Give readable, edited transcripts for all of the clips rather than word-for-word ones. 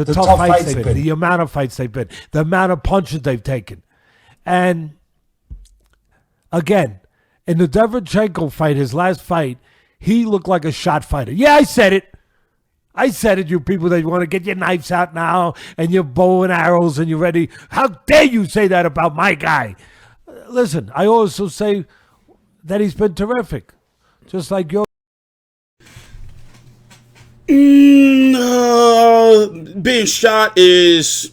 the tough fights they've been, the amount of fights they've been, the amount of punches they've taken. And again, in the Derevyanchenko fight, his last fight, he looked like a shot fighter. Yeah, I said it. I said it, you people that want to get your knives out now and your bow and arrows and you're ready. How dare you say that about my guy? Listen, I also say that he's been terrific. Just like your... Being shot is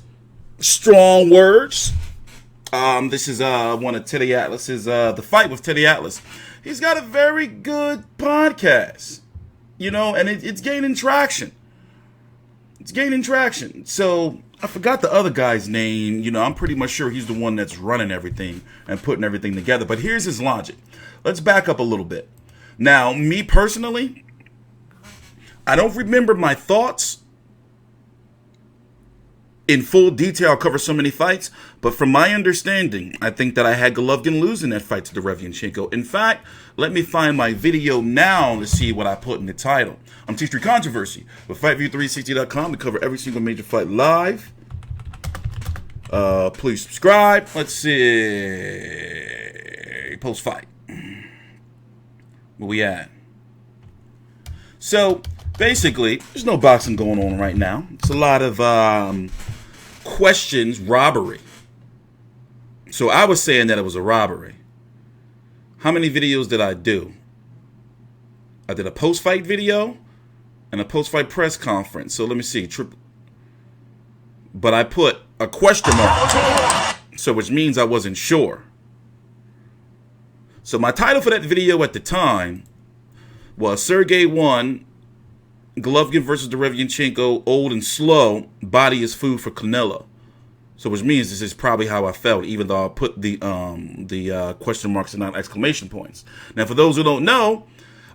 strong words. This is one of Teddy Atlas's, The Fight with Teddy Atlas. He's got a very good podcast, you know, and it's gaining traction. It's gaining traction. So I forgot the other guy's name. You know, I'm pretty much sure he's the one that's running everything and putting everything together. But here's his logic. Let's back up a little bit. Now, me personally, I don't remember my thoughts in full detail. I'll cover so many fights, but from my understanding, I think that I had Golovkin losing that fight to Derevyanchenko. In fact, let me find my video now to see what I put in the title. I'm TstreeT Controversy with FightView360.com to cover every single major fight live. Please subscribe. Let's see. Post fight. Where we at? So basically, there's no boxing going on right now. It's a lot of questions, robbery. So I was saying that it was a robbery. How many videos did I do? I did a post-fight video and a post-fight press conference. So let me see. But I put a question mark, so which means I wasn't sure. So my title for that video at the time was Sergey won, Golovkin versus Derevyanchenko, old and slow, body is food for Canelo. So which means this is probably how I felt, even though I put the question marks and not exclamation points. Now, for those who don't know,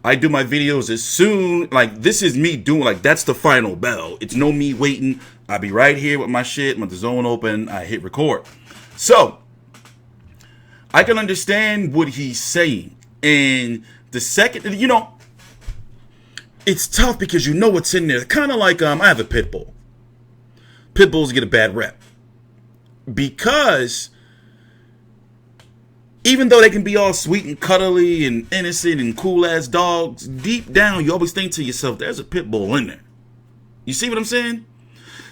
I do my videos as soon, like this is me doing, like that's the final bell. It's no me waiting. I'll be right here with my shit, with the zone open, I hit record. So, I can understand what he's saying. And the second, you know, it's tough because you know what's in there. Kind of like, I have a pit bull. Pit bulls get a bad rep. Because even though they can be all sweet and cuddly and innocent and cool-ass dogs, deep down you always think to yourself, there's a pit bull in there. You see what I'm saying?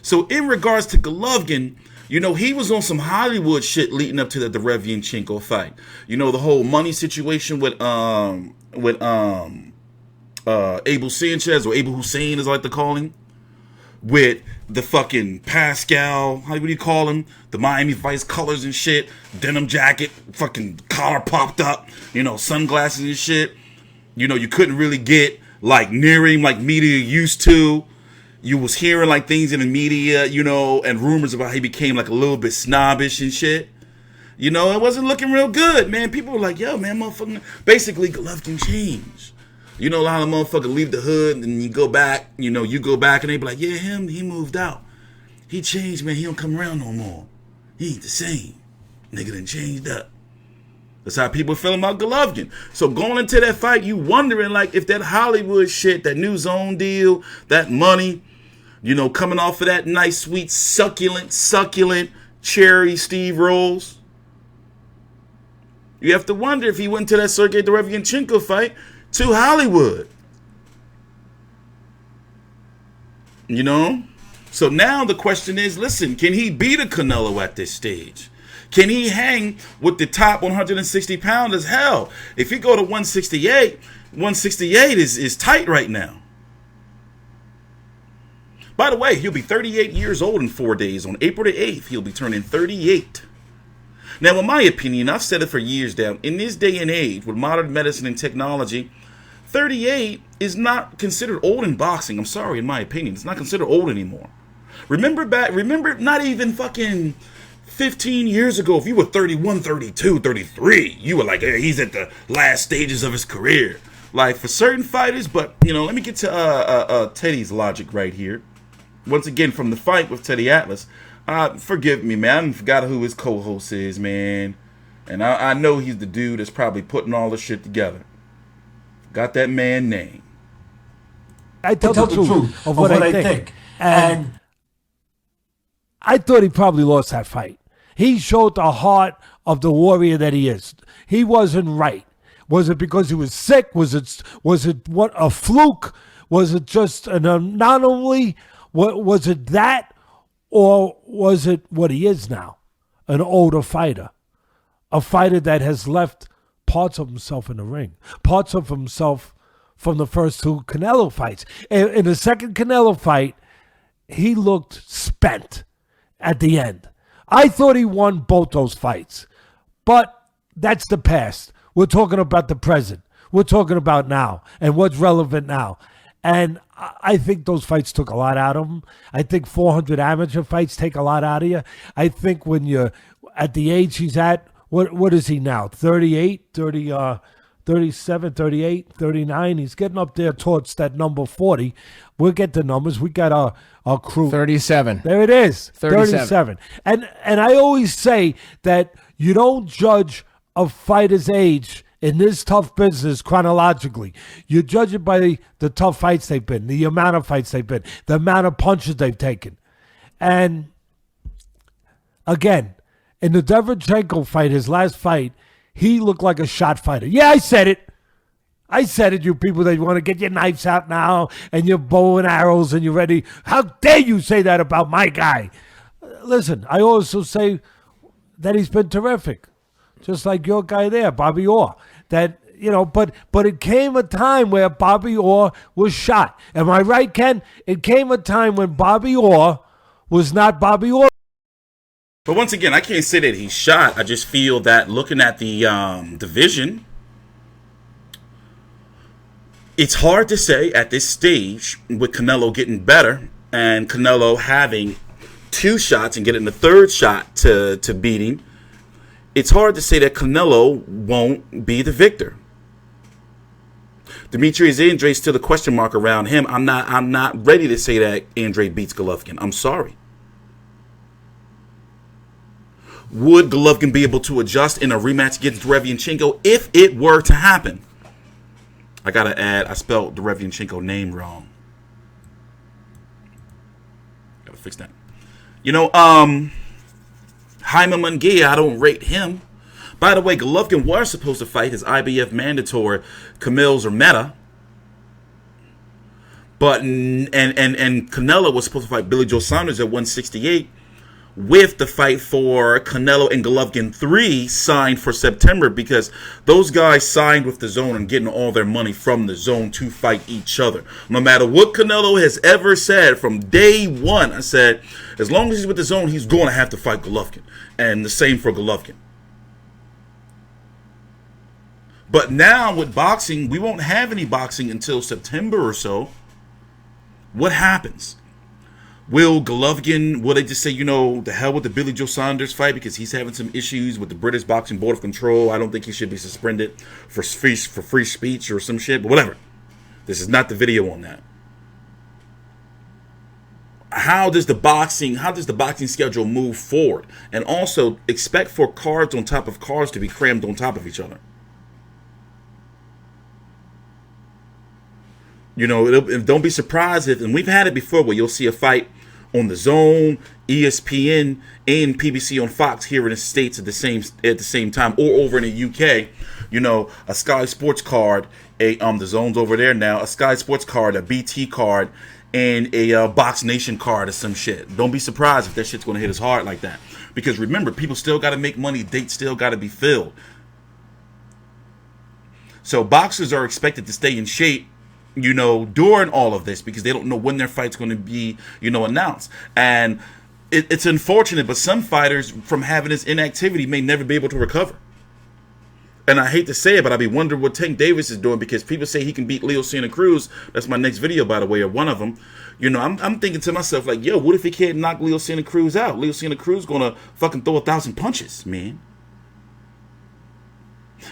So in regards to Golovkin, you know, he was on some Hollywood shit leading up to the Derevyanchenko fight. You know, the whole money situation with Abel Sanchez, or Abel Hussein as I like to call him, with the fucking Pascal, what do you call him? The Miami Vice colors and shit, denim jacket, fucking collar popped up, you know, sunglasses and shit. You know, you couldn't really get like near him like media used to. You was hearing like things in the media, you know, and rumors about he became like a little bit snobbish and shit. You know, it wasn't looking real good, man. People were like, yo, man, motherfucker. Basically, Golovkin changed. You know, a lot of motherfuckers leave the hood and then you go back, you know, you go back and they be like, yeah, he moved out. He changed, man. He don't come around no more. He ain't the same. Nigga done changed up. That's how people feel about Golovkin. So going into that fight, you wondering like if that Hollywood shit, that new zone deal, that money, you know, coming off of that nice, sweet, succulent cherry Steve rolls. You have to wonder if he went to that Sergey Derevyanchenko fight to Hollywood. You know? So now the question is, listen, can he beat a Canelo at this stage? Can he hang with the top 160 pounders? Hell, if you go to 168 is tight right now. By the way, he'll be 38 years old in 4 days. On April the 8th, he'll be turning 38. Now, in my opinion, I've said it for years now, in this day and age, with modern medicine and technology, 38 is not considered old in boxing. I'm sorry, in my opinion. It's not considered old anymore. Remember not even fucking 15 years ago, if you were 31, 32, 33, you were like, hey, he's at the last stages of his career. Like, for certain fighters, but, you know, let me get to Teddy's logic right here. Once again, from the fight with Teddy Atlas. Forgive me, man. I forgot who his co-host is, man. And I know he's the dude that's probably putting all this shit together. Got that man name. I tell the truth of what I think. And I thought he probably lost that fight. He showed the heart of the warrior that he is. He wasn't right. Was it because he was sick? Was it what, a fluke? Was it just an anomaly? Was it that, or was it what he is now? An older fighter. A fighter that has left parts of himself in the ring. Parts of himself from the first two Canelo fights. In the second Canelo fight, he looked spent at the end. I thought he won both those fights. But that's the past. We're talking about the present. We're talking about now and what's relevant now. And I think those fights took a lot out of him. I think 400 amateur fights take a lot out of you. I think when you're at the age he's at, what is he now? 38, 37, 38, 39. He's getting up there towards that number 40. We'll get the numbers. We got our crew. 37. There it is. 37. And I always say that you don't judge a fighter's age in this tough business chronologically. You judge it by the tough fights they've been, the amount of fights they've been, the amount of punches they've taken. And again, in the Derevyanchenko fight, his last fight, he looked like a shot fighter. Yeah, I said it. I said it, you people that want to get your knives out now and your bow and arrows and you're ready. How dare you say that about my guy? Listen, I also say that he's been terrific. Just like your guy there, Bobby Orr. That, but it came a time where Bobby Orr was shot. Am I right, Ken? It came a time when Bobby Orr was not Bobby Orr. But once again, I can't say that he's shot. I just feel that looking at the division, it's hard to say at this stage with Canelo getting better and Canelo having 2 shots and getting the 3rd shot to beat him. It's hard to say that Canelo won't be the victor. Demetrius Andrade still a question mark around him. I'm not ready to say that Andrade beats Golovkin. I'm sorry. Would Golovkin be able to adjust in a rematch against Derevyanchenko if it were to happen? I gotta add, I spelled Derevyanchenko name wrong. Gotta fix that. Jaime Munguia, I don't rate him. By the way, Golovkin was supposed to fight his IBF mandatory Camille Zermeta. But and Canelo was supposed to fight Billy Joe Saunders at 168 with the fight for Canelo and Golovkin 3 signed for September because those guys signed with the Zone and getting all their money from the Zone to fight each other. No matter what Canelo has ever said from day one, I said, as long as he's with the Zone, he's going to have to fight Golovkin. And the same for Golovkin. But now with boxing, we won't have any boxing until September or so. What happens? Will they just say, the hell with the Billy Joe Saunders fight because he's having some issues with the British Boxing Board of Control? I don't think he should be suspended for free speech or some shit, but whatever. This is not the video on that. How does the boxing schedule move forward? And also expect for cards on top of cards to be crammed on top of each other. Don't be surprised if, and we've had it before, where you'll see a fight on the Zone, ESPN, and PBC on Fox here in the States at the same time, or over in the UK. A Sky Sports card, the Zone's over there now. A Sky Sports card, a BT card, and a Box Nation card or some shit. Don't be surprised if that shit's gonna hit us hard like that. Because remember, people still got to make money. Dates still got to be filled. So boxers are expected to stay in shape, during all of this because they don't know when their fight's going to be, announced. And it's unfortunate, but some fighters from having this inactivity may never be able to recover. And I hate to say it, but I be wondering what Tank Davis is doing because people say he can beat Leo Santa Cruz. That's my next video, by the way, or one of them. I'm thinking to myself, like, yo, what if he can't knock Leo Santa Cruz out? Leo Santa Cruz going to fucking throw 1,000 punches, man.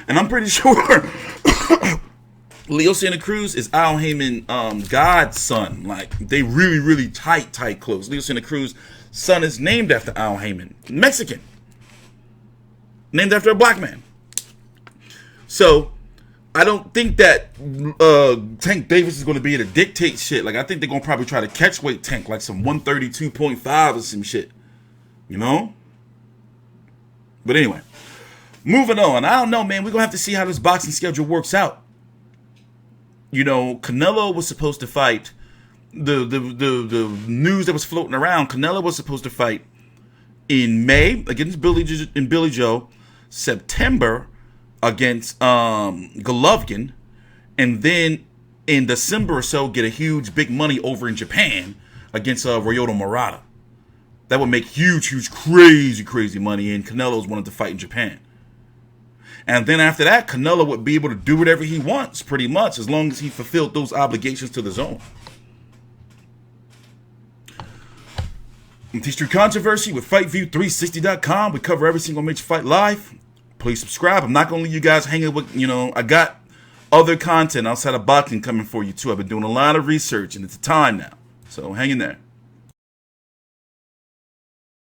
And I'm pretty sure Leo Santa Cruz is Al Heyman, God's son. Like, they really, really tight close. Leo Santa Cruz' son is named after Al Heyman. Mexican. Named after a black man. So, I don't think that Tank Davis is going to be able to dictate shit. Like, I think they're going to probably try to catch weight Tank, like some 132.5 or some shit. You know? But anyway, moving on. I don't know, man. We're going to have to see how this boxing schedule works out. You know, Canelo was supposed to fight. The news that was floating around, Canelo was supposed to fight in May against Billy Joe, September against Golovkin, and then in December or so get a huge big money over in Japan against Ryota Murata. That would make huge, crazy money, and Canelo's wanted to fight in Japan. And then after that, Canelo would be able to do whatever he wants, pretty much, as long as he fulfilled those obligations to the zone. TstreeT Controversy with FightView360.com. We cover every single major fight live. Please subscribe. I'm not going to leave you guys hanging with, I got other content outside of boxing coming for you too. I've been doing a lot of research, and it's time now. So hang in there.